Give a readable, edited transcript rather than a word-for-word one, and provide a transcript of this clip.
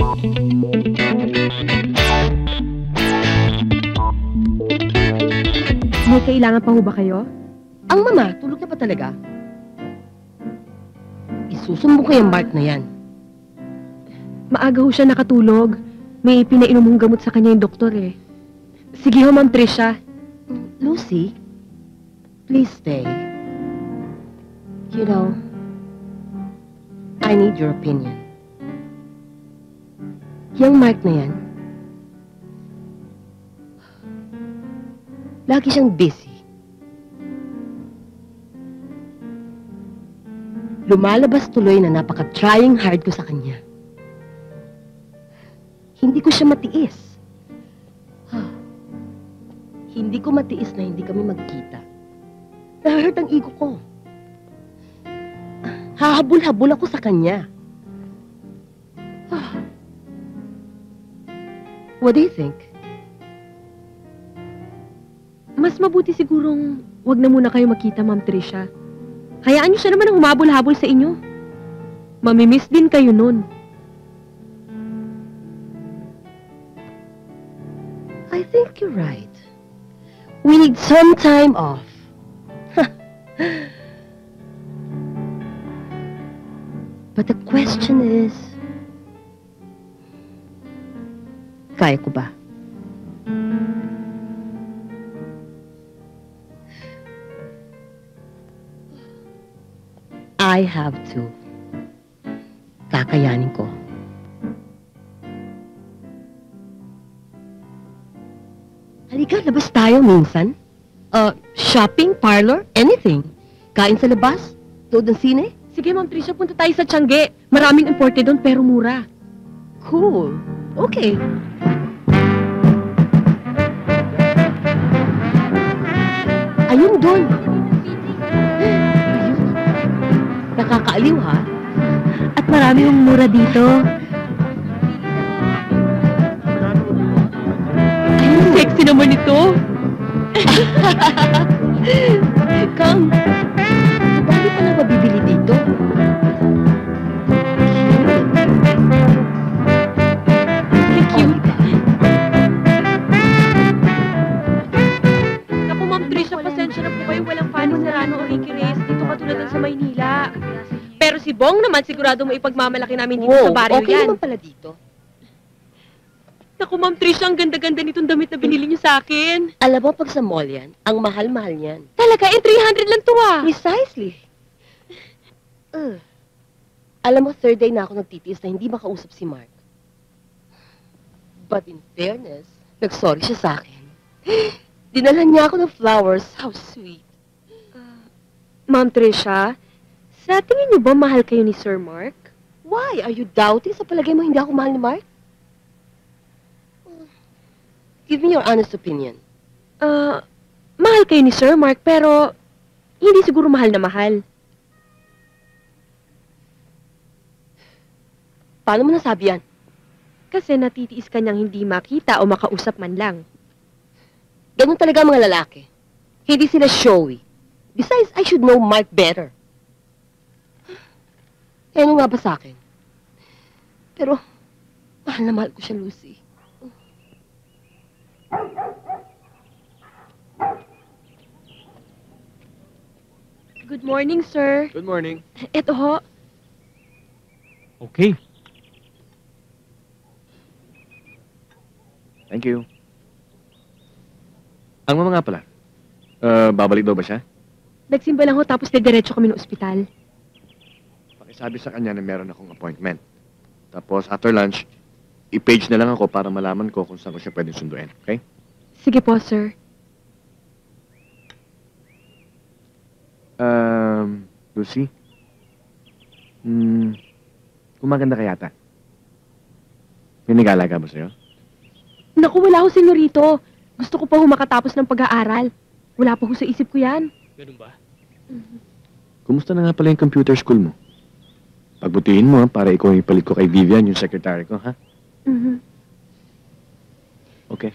May kailangan pa ho ba kayo? Ang mama, tulog na ba talaga? Isusumbong ko yung Mark na yan. Maaga ho siya nakatulog. May pinainom hong gamot sa kanya yung doktor eh. Sige ho, Ma'am Tricia. Lucy, please stay. You know, I need your opinion. Yung Mark na yan, lagi siyang busy. Lumalabas tuloy na napaka-trying hard ko sa kanya. Hindi ko siya matiis. Hindi ko matiis na hindi kami magkita. Na-hurt ang ego ko. Hahabol-habol ako sa kanya. What do you think? Mas mabuti sigurong wag na muna kayo makita, Ma'am Tricia. Hayaan niyo siya naman ang humabol-habol sa inyo. Mamimiss din kayo nun. I think you're right. We need some time off. But the question is, kaya ko ba? I have to. Kakayanin ko. Halika, labas tayo minsan. Shopping, parlor, anything. Kain sa labas, tuod ng sine. Sige, Ma'am Tricia, punta tayo sa Tiangge. Maraming imported doon pero mura. Cool. Okay. Ayun doon. Ayun. Nakakaaliw, ha? At marami yung mura dito. Ay, sexy naman ito. Kang, dami pa na mabibili dito. Cute. Naku, Ma'am Tricia, pasensya na po kayo. Walang fan ni Serrano o Ricky Reyes dito katulad ng sa Maynila. Pero si Bong naman, sigurado mo ipagmamalaki namin dito sa baryo okay yan. naman pala dito. Naku, Ma'am Tricia, ang ganda-ganda nitong damit na binili niyo sa akin. Alam mo, pag sa mall yan, ang mahal-mahal niyan. Talaga, 300 lang to ah. Precisely. Alam mo, third day na ako nagtitiis na hindi makausap si Mark. But in fairness, nag-sorry siya sa akin. Dinala niya ako ng flowers. How sweet. Ma'am Tricia, sa tingin niyo ba mahal kayo ni Sir Mark? Why? Are you doubting? Sa palagay mo, hindi ako mahal ni Mark? Give me your honest opinion. Mahal kayo ni Sir Mark, pero hindi siguro mahal na mahal. Paano mo nasabi yan? Kasi natitiis ka niyang hindi makita o makausap man lang. Ganun talaga ang mga lalaki. Hindi sila showy. Besides, I should know Mark better. Eh, ano nga ba sa akin? Pero, mahal na mahal ko siya, Lucy. Good morning, sir. Good morning. Eto ho. Okay. Thank you. Ang mama nga pala, babalik daw ba siya? Nagsimba lang ho tapos diretso kami ng ospital. Pakisabi sa kanya na meron akong appointment. Tapos after lunch, i-page na lang ako para malaman ko kung saan ko siya pwedeng sunduin. Okay? Sige po, sir. Lucy? Kumaganda ka yata. May nag-aalaga ba sa'yo? Naku, wala ho, senyorito. Gusto ko pa ho makatapos ng pag-aaral. Wala pa ho sa isip ko yan. Ganun ba? Kumusta na nga pala yung computer school mo? Pagbutihin mo, para ikaw yung ipalit ko kay Vivian, yung secretary ko, ha? Okay.